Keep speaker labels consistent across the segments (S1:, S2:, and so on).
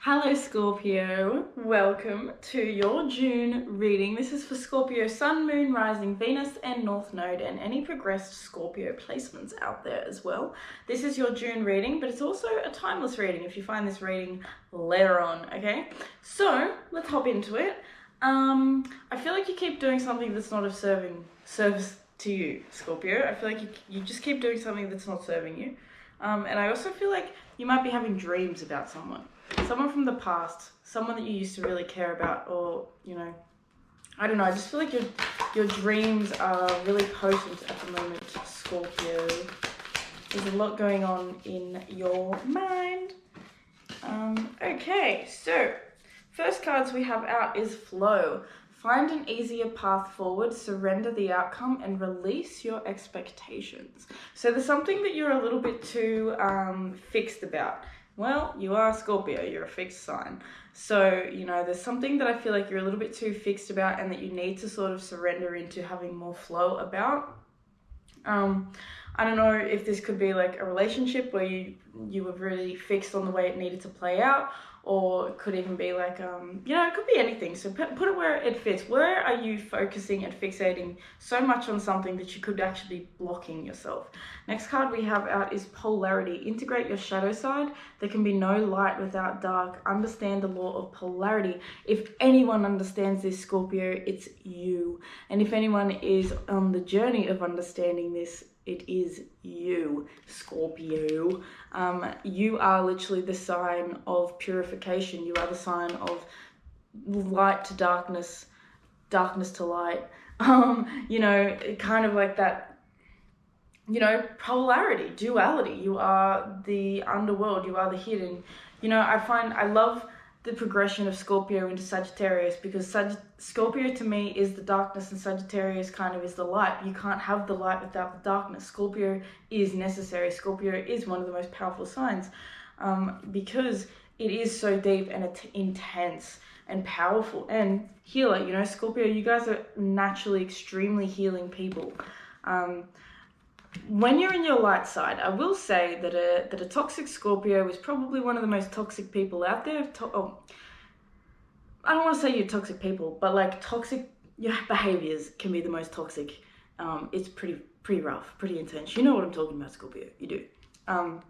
S1: Hello Scorpio, welcome to your June reading. This is for Scorpio Sun, Moon, Rising, Venus and North Node and any progressed Scorpio placements out there as well. This is your June reading, but it's also a timeless reading if you find this reading later on, okay? So let's hop into it. I feel like you keep doing something that's not of service to you, Scorpio. I feel like you just keep doing something that's not serving you. And I also feel like you might be having dreams about someone from the past, someone that you used to really care about, or, you know, I don't know, I just feel like your dreams are really potent at the moment, Scorpio. There's a lot going on in your mind. Okay, so first cards we have out is Flow. Find an easier path forward, surrender the outcome, and release your expectations. So there's something that you're a little bit too fixed about. Well, you are Scorpio, you're a fixed sign. So, you know, there's something that I feel like you're a little bit too fixed about and that you need to sort of surrender into having more flow about. I don't know if this could be like a relationship where you were really fixed on the way it needed to play out, or it could even be like, you know, it could be anything. So put it where it fits. Where are you focusing and fixating so much on something that you could actually be blocking yourself? Next card we have out is Polarity. Integrate your shadow side. There can be no light without dark. Understand the law of polarity. If anyone understands this, Scorpio, it's you. And if anyone is on the journey of understanding this, it is you, Scorpio. You are literally the sign of purification. You are the sign of light to darkness, darkness to light. You know, kind of like that, you know, polarity, duality. You are the underworld, you are the hidden. You know, I love the progression of Scorpio into Sagittarius, because Scorpio to me is the darkness and Sagittarius kind of is the light. You can't have the light without the darkness. Scorpio is necessary. Scorpio is one of the most powerful signs because it is so deep and it's intense and powerful and healer. You know, Scorpio, you guys are naturally extremely healing people. When you're in your light side, I will say that a toxic Scorpio is probably one of the most toxic people out there. I don't want to say you're toxic people, but like your behaviors can be the most toxic. It's pretty rough, pretty intense. You know what I'm talking about, Scorpio. You do.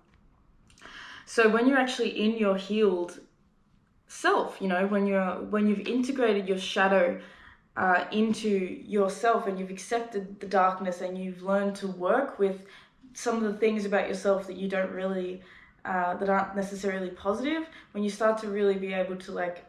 S1: So when you're actually in your healed self, you know, when you've integrated your shadow into yourself and you've accepted the darkness and you've learned to work with some of the things about yourself that you don't really that aren't necessarily positive, when you start to really be able to like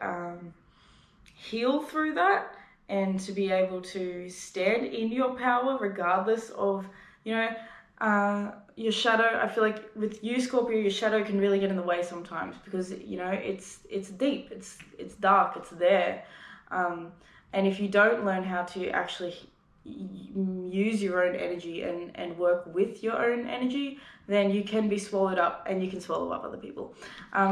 S1: heal through that and to be able to stand in your power regardless of, you know, your shadow. I feel like with you, Scorpio, your shadow can really get in the way sometimes because, you know, it's deep, it's dark, it's there. And if you don't learn how to actually use your own energy and work with your own energy, then you can be swallowed up and you can swallow up other people.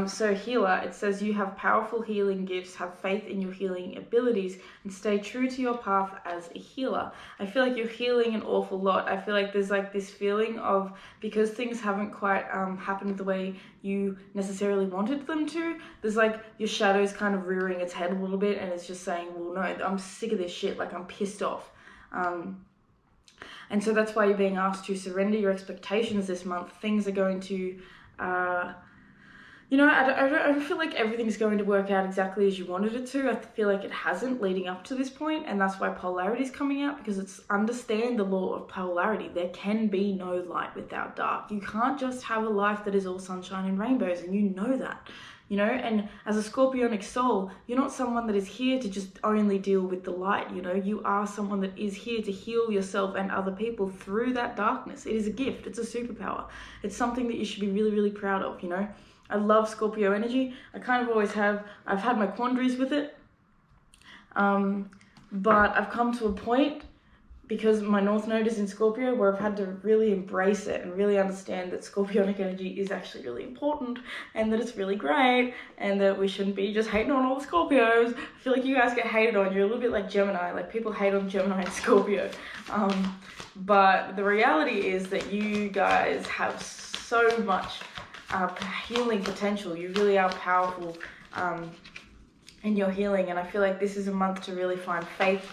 S1: So healer, it says you have powerful healing gifts, have faith in your healing abilities and stay true to your path as a healer. I feel like you're healing an awful lot. I feel like there's like this feeling of, because things haven't quite happened the way you necessarily wanted them to, there's like your shadow's kind of rearing its head a little bit and it's just saying, well, no, I'm sick of this shit, like I'm pissed off. And so that's why you're being asked to surrender your expectations this month. Things are going to, you know, I don't feel like everything's going to work out exactly as you wanted it to. I feel like it hasn't leading up to this point, and that's why polarity is coming out, because it's understand the law of polarity. There can be no light without dark. You can't just have a life that is all sunshine and rainbows, and you know that. You know, and as a Scorpionic soul, you're not someone that is here to just only deal with the light, you know. You are someone that is here to heal yourself and other people through that darkness. It is a gift. It's a superpower. It's something that you should be really, really proud of, you know. I love Scorpio energy. I kind of always have. I've had my quandaries with it. But I've come to a point, because my North Node is in Scorpio, where I've had to really embrace it and really understand that Scorpionic energy is actually really important and that it's really great and that we shouldn't be just hating on all the Scorpios. I feel like you guys get hated on. You're a little bit like Gemini. Like, people hate on Gemini and Scorpio. But the reality is that you guys have so much healing potential. You really are powerful in your healing. And I feel like this is a month to really find faith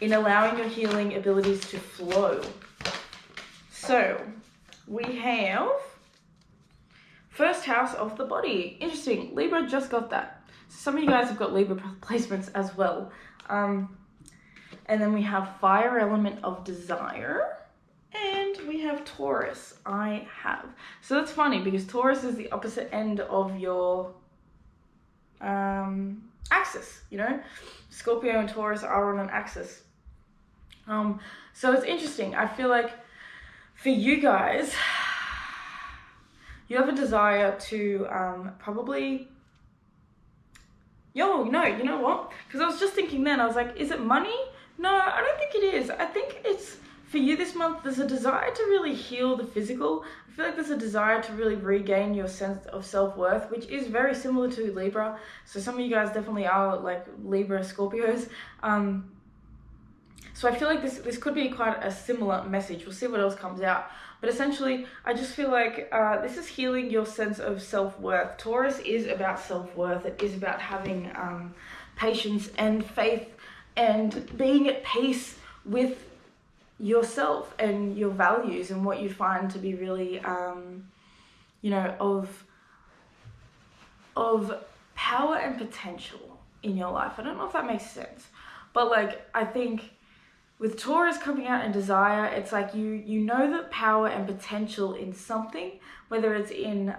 S1: in allowing your healing abilities to flow. So we have first house of the body. Interesting. Libra just got that. So some of you guys have got Libra placements as well. And then we have fire element of desire. And we have Taurus. I have. So that's funny because Taurus is the opposite end of your axis, you know. Scorpio and Taurus are on an axis. So it's interesting. I feel like for you guys, you have a desire to probably, you know what? Because I was just thinking then, I was like, is it money? No, I don't think it is. I think it's, for you this month, there's a desire to really heal the physical. I feel like there's a desire to really regain your sense of self-worth, which is very similar to Libra. So some of you guys definitely are like Libra Scorpios. So I feel like this could be quite a similar message. We'll see what else comes out. But essentially, I just feel like this is healing your sense of self-worth. Taurus is about self-worth. It is about having patience and faith and being at peace with yourself and your values and what you find to be really, you know, of power and potential in your life. I don't know if that makes sense. But like, I think with Taurus coming out in desire, it's like you know the power and potential in something, whether it's in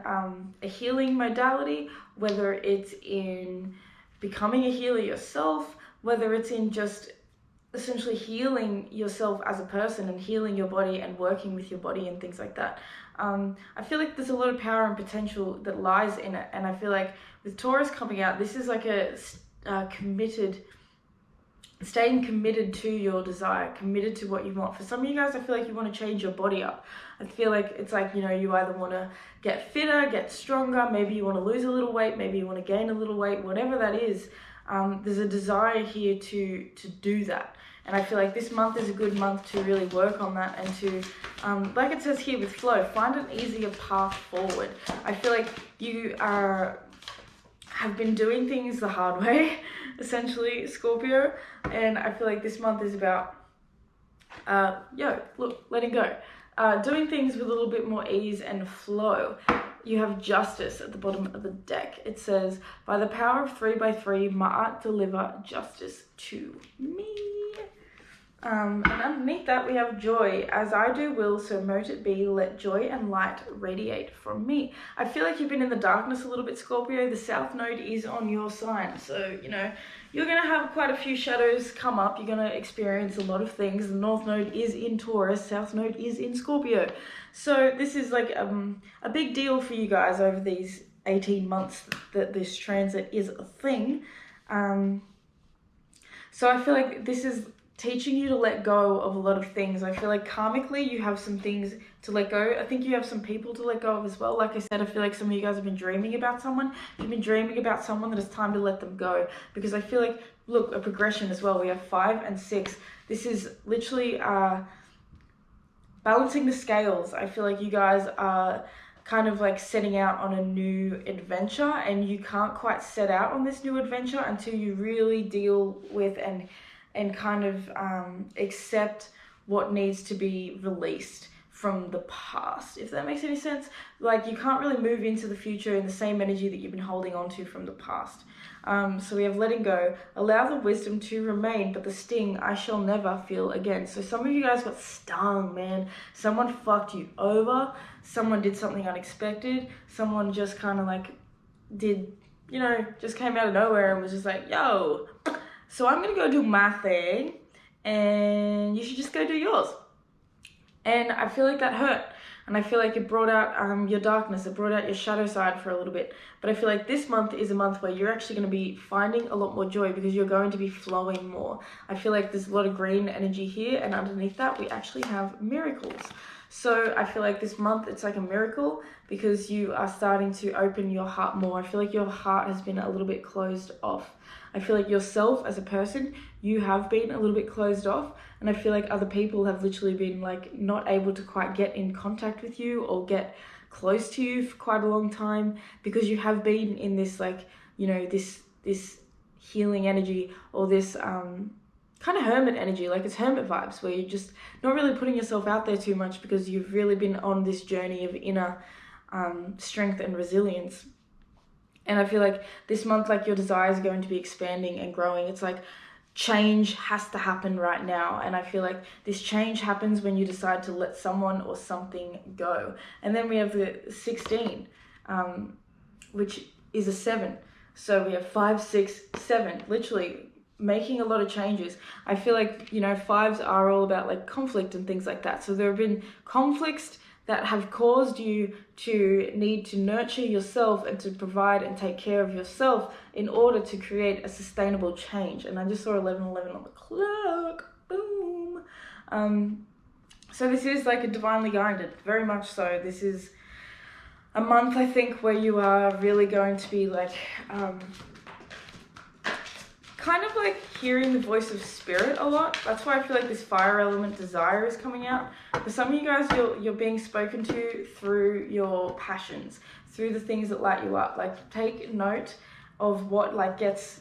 S1: a healing modality, whether it's in becoming a healer yourself, whether it's in just essentially healing yourself as a person and healing your body and working with your body and things like that. I feel like there's a lot of power and potential that lies in it. And I feel like with Taurus coming out, this is like a staying committed to your desire, committed to what you want. For some of you guys, I feel like you want to change your body up. I feel like it's like, you know, you either want to get fitter, get stronger, maybe you want to lose a little weight, maybe you want to gain a little weight, whatever that is. There's a desire here to do that. And I feel like this month is a good month to really work on that and to, like it says here with flow, find an easier path forward. I feel like you have been doing things the hard way, essentially, Scorpio. And I feel like this month is about, letting go. Doing things with a little bit more ease and flow. You have justice at the bottom of the deck. It says, by the power of 3x3, might deliver justice to me. And underneath that we have joy. As I do will, so mote it be. Let joy and light radiate from me. I feel like you've been in the darkness a little bit, Scorpio. The South Node is on your sign. So, you know, you're going to have quite a few shadows come up. You're going to experience a lot of things. The North Node is in Taurus. South Node is in Scorpio. So this is like a big deal for you guys over these 18 months that this transit is a thing. So I feel like this is teaching you to let go of a lot of things. I feel like karmically you have some things to let go. I think you have some people to let go of as well. Like I said, I feel like some of you guys have been dreaming about someone. You've been dreaming about someone that it's time to let them go. Because I feel like, look, a progression as well. We have 5 and 6. This is literally balancing the scales. I feel like you guys are kind of like setting out on a new adventure, and you can't quite set out on this new adventure until you really deal with and kind of accept what needs to be released from the past, if that makes any sense. Like, you can't really move into the future in the same energy that you've been holding on to from the past. So we have letting go. Allow the wisdom to remain, but the sting I shall never feel again. So some of you guys got stung, man. Someone fucked you over. Someone did something unexpected. Someone just kind of like did, you know, just came out of nowhere and was just like, yo, so I'm going to go do my thing and you should just go do yours. And I feel like that hurt. And I feel like it brought out your darkness. It brought out your shadow side for a little bit. But I feel like this month is a month where you're actually going to be finding a lot more joy because you're going to be flowing more. I feel like there's a lot of green energy here. And underneath that, we actually have miracles. So I feel like this month, it's like a miracle because you are starting to open your heart more. I feel like your heart has been a little bit closed off. I feel like yourself as a person, you have been a little bit closed off. And I feel like other people have literally been like not able to quite get in contact with you or get close to you for quite a long time, because you have been in this like, you know, this healing energy, or this kind of hermit energy, like it's hermit vibes, where you're just not really putting yourself out there too much because you've really been on this journey of inner strength and resilience. And I feel like this month, like your desires are going to be expanding and growing. It's like change has to happen right now. And I feel like this change happens when you decide to let someone or something go. And then we have the 16, which is a 7. So we have 5, 6, 7, literally making a lot of changes. I feel like, you know, 5s are all about like conflict and things like that. So there have been conflicts that have caused you to need to nurture yourself and to provide and take care of yourself in order to create a sustainable change. And I just saw 11:11 on the clock. Boom. So this is like a divinely guided, very much so. This is a month, I think, where you are really going to be like kind of like hearing the voice of spirit a lot. That's why I feel like this fire element desire is coming out. For some of you guys, you're being spoken to through your passions, through the things that light you up. Like take note of what like gets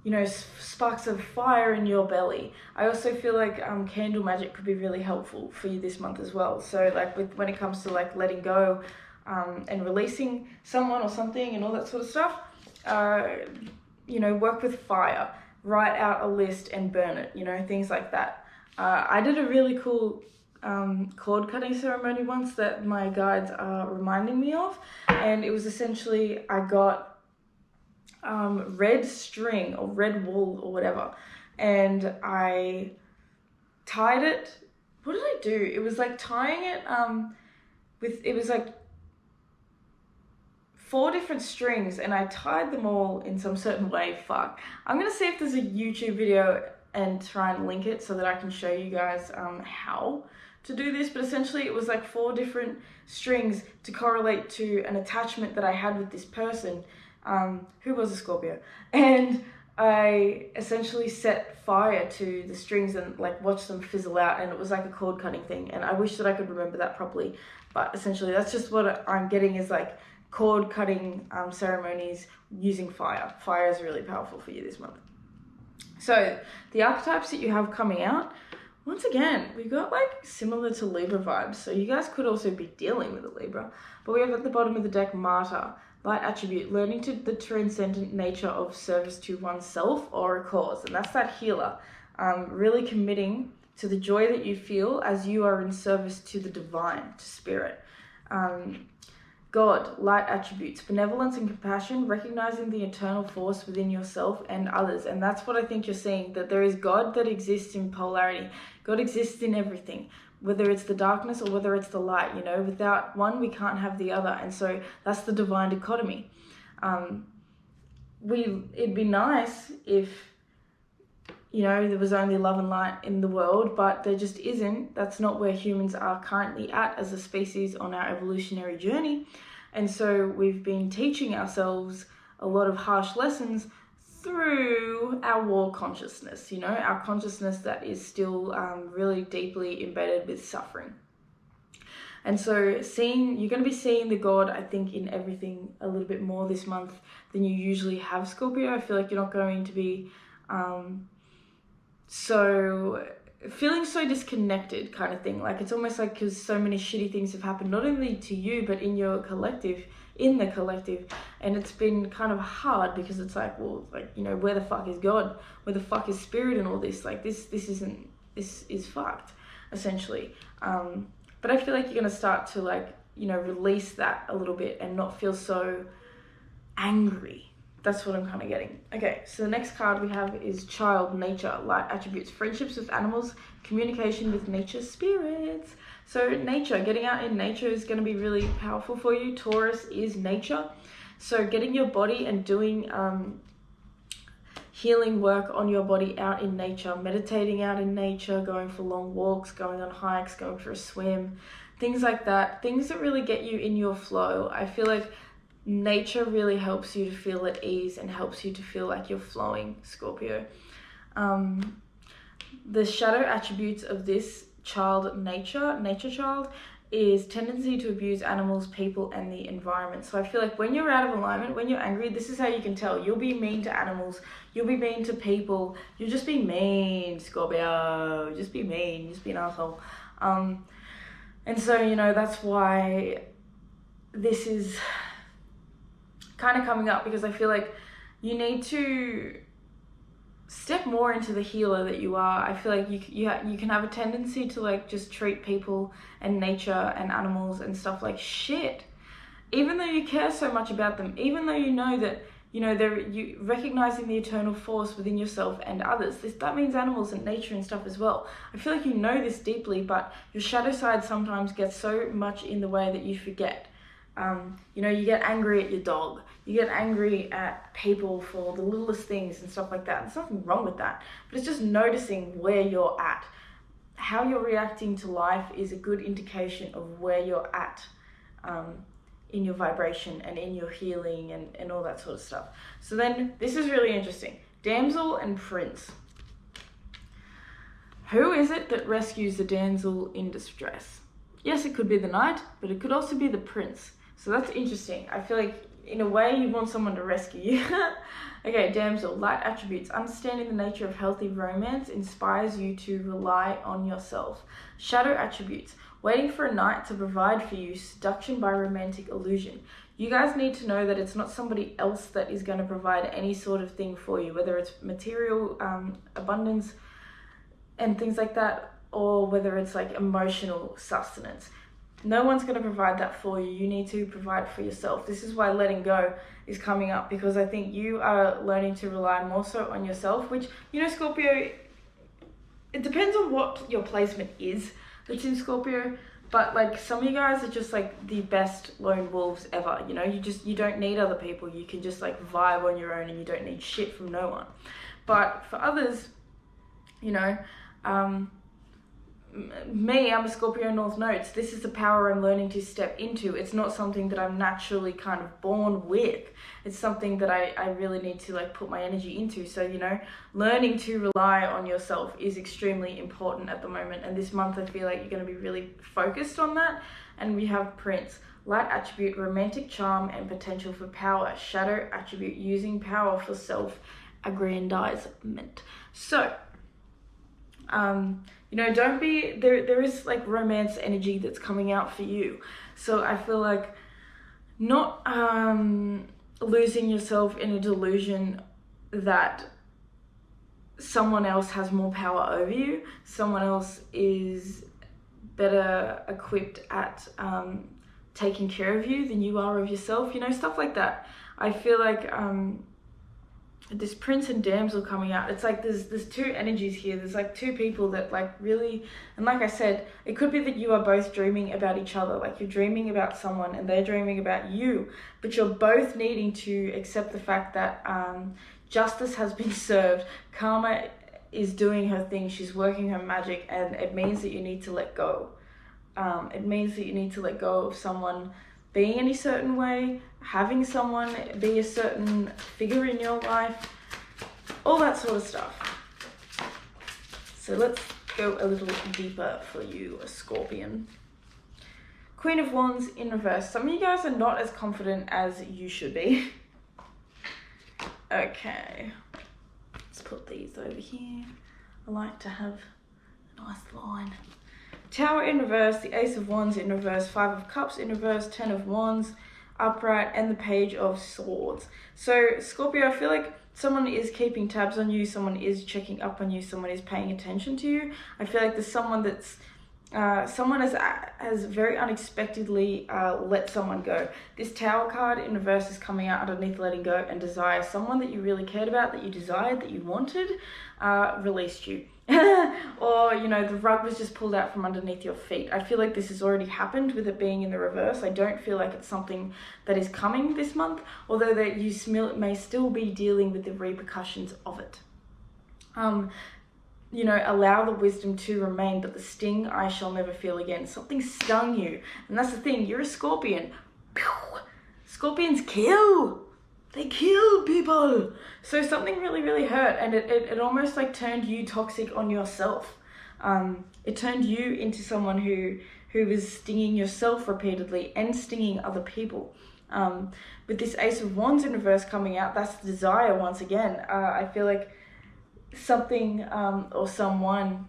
S1: you know, sparks of fire in your belly. I also feel like candle magic could be really helpful for you this month as well. So like when it comes to like letting go and releasing someone or something and all that sort of stuff, you know, work with fire, write out a list and burn it, you know, things like that. I did a really cool cord cutting ceremony once that my guides are reminding me of, and it was essentially, I got red string or red wool or whatever, and I tied it. What did I do? It was like tying it it was like 4 different strings, and I tied them all in some certain way. Fuck. I'm gonna see if there's a YouTube video and try and link it so that I can show you guys how to do this. But essentially it was like 4 different strings to correlate to an attachment that I had with this person who was a Scorpio. And I essentially set fire to the strings and like watched them fizzle out, and it was like a cord cutting thing. And I wish that I could remember that properly, but essentially that's just what I'm getting, is like cord cutting ceremonies using fire. Fire is really powerful for you this month. So the archetypes that you have coming out, once again, we've got like similar to Libra vibes. So you guys could also be dealing with a Libra, but we have at the bottom of the deck, Martyr, light attribute, learning to the transcendent nature of service to oneself or a cause. And that's that healer, really committing to the joy that you feel as you are in service to the divine, to spirit. God, light attributes, benevolence and compassion, recognizing the eternal force within yourself and others. And that's what I think you're seeing, that there is God that exists in polarity. God exists in everything, whether it's the darkness or whether it's the light, you know. Without one, we can't have the other. And so that's the divine dichotomy. It'd be nice if, you know, there was only love and light in the world, but there just isn't. That's not where humans are currently at as a species on our evolutionary journey. And so we've been teaching ourselves a lot of harsh lessons through our war consciousness, you know, our consciousness that is still really deeply embedded with suffering. And so you're going to be seeing the God, I think, in everything a little bit more this month than you usually have, Scorpio. I feel like you're not going to be feeling so disconnected kind of thing. Like it's almost like because so many shitty things have happened, not only to you, but in the collective. And it's been kind of hard because it's like, well, like, you know, where the fuck is God? Where the fuck is spirit and all this? Like this is fucked, essentially. But I feel like you're going to start to like, you know, release that a little bit and not feel so angry. That's what I'm kind of getting. Okay, so the next card we have is Child, Nature, light attributes, friendships with animals, communication with nature spirits. So nature, getting out in nature is going to be really powerful for you. Taurus is nature. So getting your body and doing healing work on your body out in nature, meditating out in nature, going for long walks, going on hikes, going for a swim, things like that. Things that really get you in your flow. I feel like nature really helps you to feel at ease and helps you to feel like you're flowing, Scorpio. The shadow attributes of this child, nature child, is tendency to abuse animals, people, and the environment. So I feel like when you're out of alignment, when you're angry, this is how you can tell. You'll be mean to animals, you'll be mean to people, you'll just be mean, Scorpio, just be mean, just be an asshole. And so, you know, that's why this is kind of coming up, because I feel like you need to step more into the healer that you are. I feel like you can have a tendency to like just treat people and nature and animals and stuff like shit, even though you care so much about them, even though you know that, you know, you recognizing the eternal force within yourself and others. That means animals and nature and stuff as well. I feel like you know this deeply, but your shadow side sometimes gets so much in the way that you forget. You know, you get angry at your dog, you get angry at people for the littlest things and stuff like that. There's nothing wrong with that, but it's just noticing where you're at. How you're reacting to life is a good indication of where you're at in your vibration and in your healing and all that sort of stuff. So then this is really interesting. Damsel and prince. Who is it that rescues the damsel in distress? Yes, it could be the knight, but it could also be the prince. So that's interesting. I feel like in a way you want someone to rescue you. Okay, damsel, light attributes. Understanding the nature of healthy romance inspires you to rely on yourself. Shadow attributes. Waiting for a knight to provide for you, seduction by romantic illusion. You guys need to know that it's not somebody else that is going to provide any sort of thing for you, whether it's material abundance and things like that, or whether it's like emotional sustenance. No one's going to provide that for you. You need to provide for yourself. This is why letting go is coming up, because I think you are learning to rely more so on yourself, which, you know, Scorpio, it depends on what your placement is that's in Scorpio, but like some of you guys are just like the best lone wolves ever. You know, you don't need other people. You can just like vibe on your own and you don't need shit from no one. But for others, you know, me, I'm a Scorpio North Nodes. This is the power I'm learning to step into. It's not something that I'm naturally kind of born with. It's something that I really need to like put my energy into. So, you know, learning to rely on yourself is extremely important at the moment. And this month I feel like you're going to be really focused on that. And we have Prince. Light attribute, romantic charm and potential for power. Shadow attribute, using power for self-aggrandizement. So, you know, don't be, there is like romance energy that's coming out for you. So I feel like not losing yourself in a delusion that someone else has more power over you, someone else is better equipped at taking care of you than you are of yourself, you know, stuff like that. I feel like this prince and damsel coming out, it's like there's two energies here. There's like two people that like really, and like I said, it could be that you are both dreaming about each other, like you're dreaming about someone and they're dreaming about you, but you're both needing to accept the fact that justice has been served. Karma is doing her thing, she's working her magic, and it means that you need to let go. It means that you need to let go of someone being any certain way, having someone be a certain figure in your life, all that sort of stuff. So let's go a little deeper for you, Scorpion. Queen of Wands in reverse. Some of you guys are not as confident as you should be. Okay, let's put these over here. I like to have a nice line. Tower in reverse, the Ace of Wands in reverse, Five of Cups in reverse, Ten of Wands upright, and the Page of Swords. So Scorpio, I feel like someone is keeping tabs on you, someone is checking up on you, someone is paying attention to you. I feel like there's someone that's someone has very unexpectedly let someone go. This Tower card in reverse is coming out underneath letting go and desire. Someone that you really cared about, that you desired, that you wanted, released you. Or, you know, the rug was just pulled out from underneath your feet. I feel like this has already happened with it being in the reverse. I don't feel like it's something that is coming this month, although that you may still be dealing with the repercussions of it. You know, allow the wisdom to remain, but the sting I shall never feel again. Something stung you. And that's the thing, you're a Scorpion. Scorpions kill. They kill people. So something really, really hurt, and it almost like turned you toxic on yourself. It turned you into someone who who is stinging yourself repeatedly and stinging other people. With this Ace of Wands in reverse coming out, that's the desire once again. I feel like something or someone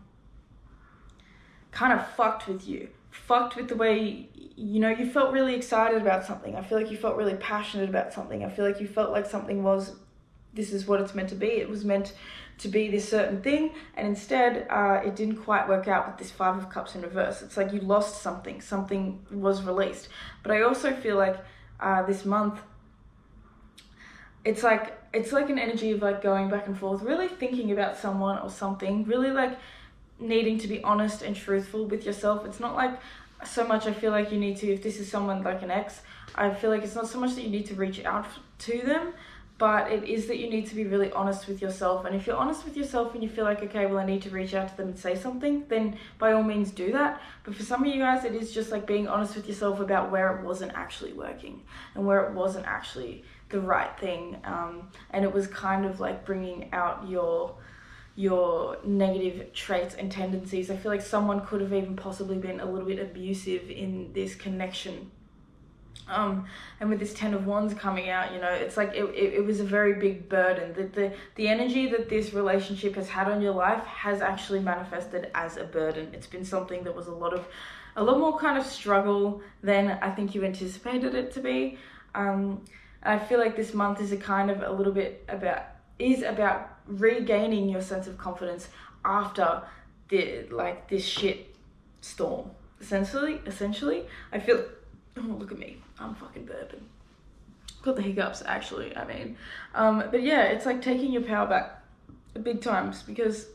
S1: kind of fucked with you. Fucked with the way, you know, you felt really excited about something. I feel like you felt really passionate about something. I feel like you felt like something was, this is what it's meant to be. It was meant to be this certain thing, and instead it didn't quite work out with this Five of Cups in reverse. It's like you lost something. Something was released. But I also feel like this month, it's like an energy of like going back and forth, really thinking about someone or something, really like needing to be honest and truthful with yourself. It's not like so much I feel like you need to, if this is someone like an ex, I feel like it's not so much that you need to reach out to them, but it is that you need to be really honest with yourself. And if you're honest with yourself and you feel like, okay, well, I need to reach out to them and say something, then by all means do that. But for some of you guys, it is just like being honest with yourself about where it wasn't actually working and where it wasn't actually the right thing. And it was kind of like bringing out your negative traits and tendencies. I feel like someone could have even possibly been a little bit abusive in this connection. And with this Ten of Wands coming out, you know, it's like it was a very big burden. The energy that this relationship has had on your life has actually manifested as a burden. It's been something that was a lot more kind of struggle than I think you anticipated it to be. I feel like this month is a little bit about regaining your sense of confidence after this shit storm. Essentially, I feel, oh, look at me, I'm fucking burping. Got the hiccups, actually, I mean. But yeah, it's like taking your power back big times, because it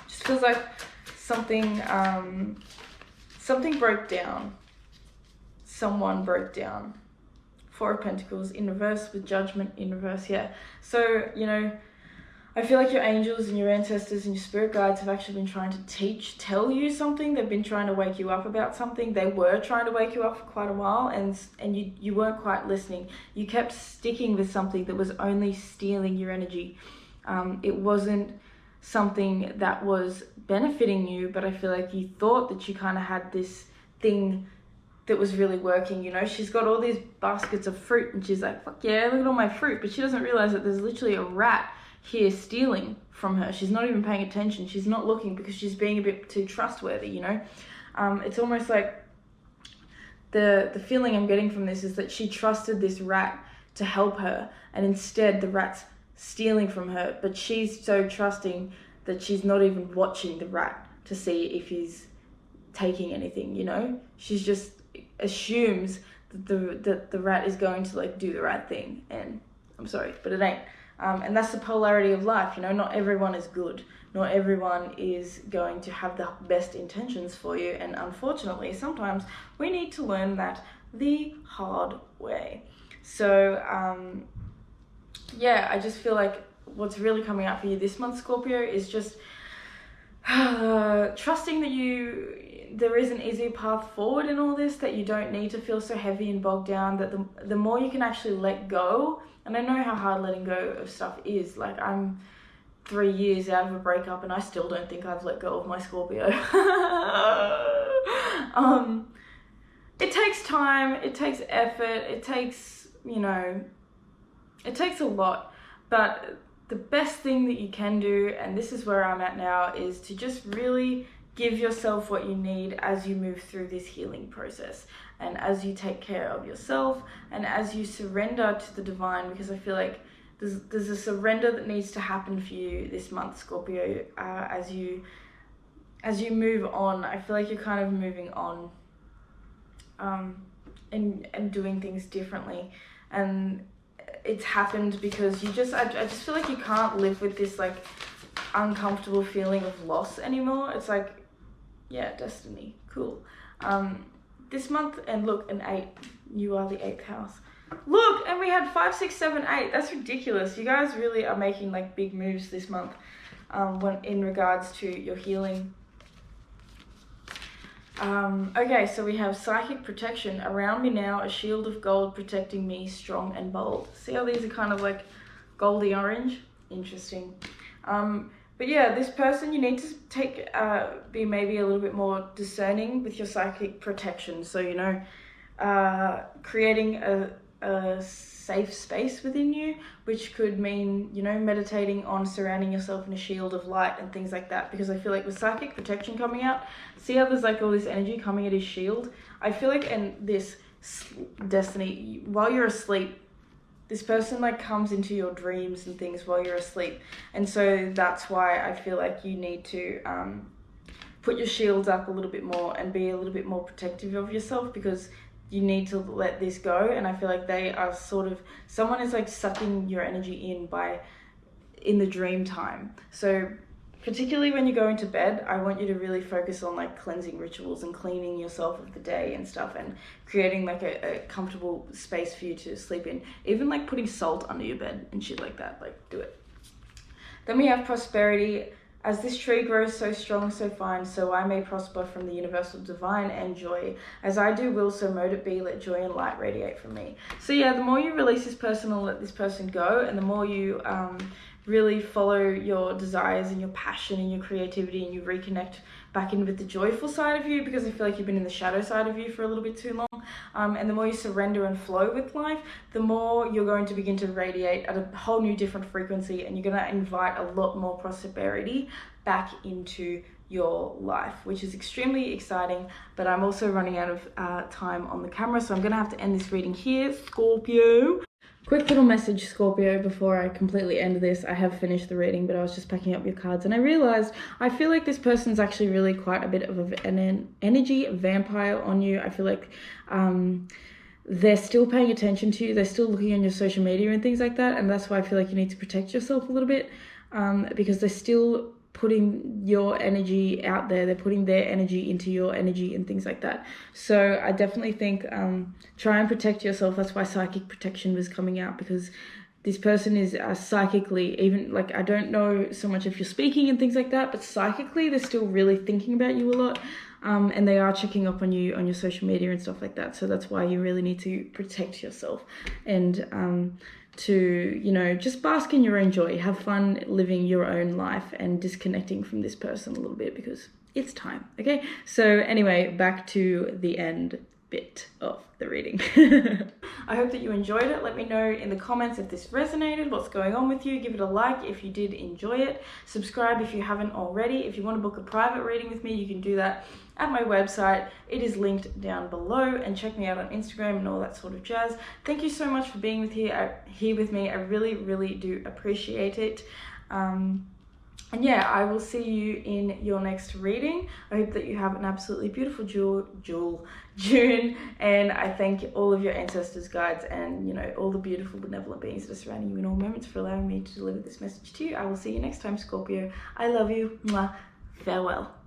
S1: just feels like something broke down. Someone broke down. Four of Pentacles in reverse with Judgment in reverse, yeah. So, you know, I feel like your angels and your ancestors and your spirit guides have actually been trying to tell you something. They've been trying to wake you up about something. They were trying to wake you up for quite a while, and you weren't quite listening. You kept sticking with something that was only stealing your energy. It wasn't something that was benefiting you, but I feel like you thought that you kind of had this thing that was really working. You know, she's got all these baskets of fruit and she's like, fuck yeah, look at all my fruit. But she doesn't realize that there's literally a rat here stealing from her. She's not even paying attention. She's not looking because she's being a bit too trustworthy, you know. It's almost like the feeling I'm getting from this is that she trusted this rat to help her, and instead the rat's stealing from her. But she's so trusting that she's not even watching the rat to see if he's taking anything, you know. She's just assumes that the rat is going to like do the right thing, and I'm sorry, but it ain't. And that's the polarity of life, you know. Not everyone is good. Not everyone is going to have the best intentions for you, and unfortunately sometimes we need to learn that the hard way. So yeah, I just feel like what's really coming out for you this month, Scorpio, is just trusting that there is an easier path forward in all this, that you don't need to feel so heavy and bogged down, that the more you can actually let go. And I know how hard letting go of stuff is. Like, I'm 3 years out of a breakup and I still don't think I've let go of my Scorpio. It takes time, it takes effort, it takes, you know, it takes a lot. But the best thing that you can do, and this is where I'm at now, is to just really give yourself what you need as you move through this healing process, and as you take care of yourself, and as you surrender to the divine, because I feel like there's a surrender that needs to happen for you this month, Scorpio, as you move on. I feel like you're kind of moving on and doing things differently, and it's happened because I just feel like you can't live with this like uncomfortable feeling of loss anymore. It's like, yeah, destiny, cool. This month, and look, an 8, you are the 8th house. Look, and we had 5, 6, 7, 8. That's ridiculous. You guys really are making like big moves this month when in regards to your healing. Okay, so we have psychic protection. Around me now, a shield of gold protecting me, strong and bold. See how these are kind of like goldy orange? Interesting. But yeah, this person, you need to be maybe a little bit more discerning with your psychic protection. So, you know, creating a safe space within you, which could mean, you know, meditating on surrounding yourself in a shield of light and things like that. Because I feel like with psychic protection coming out, see how there's like all this energy coming at his shield? I feel like in this destiny, while you're asleep, this person like comes into your dreams and things while you're asleep. And so that's why I feel like you need to put your shields up a little bit more and be a little bit more protective of yourself, because you need to let this go. And I feel like they are someone is like sucking your energy in the dream time. So particularly when you're going to bed, I want you to really focus on like cleansing rituals and cleaning yourself of the day and stuff, and creating like a comfortable space for you to sleep in. Even like putting salt under your bed and shit like that, like do it. Then we have prosperity. As this tree grows so strong, so fine, so I may prosper from the universal divine and joy. As I do will, so mote it be, let joy and light radiate from me. So yeah, the more you release this person or let this person go, and the more you really follow your desires and your passion and your creativity, and you reconnect back in with the joyful side of you, because I feel like you've been in the shadow side of you for a little bit too long. And the more you surrender and flow with life, the more you're going to begin to radiate at a whole new different frequency, and you're going to invite a lot more prosperity back into your life, which is extremely exciting. But I'm also running out of time on the camera, so I'm going to have to end this reading here, Scorpio. Quick little message, Scorpio, before I completely end this. I have finished the reading, but I was just packing up your cards and I realized I feel like this person's actually really quite a bit of an energy vampire on you. I feel like they're still paying attention to you. They're still looking on your social media and things like that. And that's why I feel like you need to protect yourself a little bit, because they're still putting your energy out there. They're putting their energy into your energy and things like that. So I definitely think try and protect yourself. That's why psychic protection was coming out, because this person is psychically, even like, I don't know so much if you're speaking and things like that, but psychically they're still really thinking about you a lot. And they are checking up on you on your social media and stuff like that. So that's why you really need to protect yourself and to, you know, just bask in your own joy, have fun living your own life and disconnecting from this person a little bit, because it's time. Okay, so anyway, back to the end bit of the reading. I hope that you enjoyed it. Let me know in the comments if this resonated, what's going on with you. Give it a like if you did enjoy it. Subscribe if you haven't already. If you want to book a private reading with me, you can do that at my website. It is linked down below, and check me out on Instagram and all that sort of jazz. Thank you so much for being here with me. I really, really do appreciate it. And yeah, I will see you in your next reading. I hope that you have an absolutely beautiful June, and I thank all of your ancestors, guides, and, you know, all the beautiful benevolent beings that are surrounding you in all moments for allowing me to deliver this message to you. I will see you next time, Scorpio. I love you. Mwah. Farewell.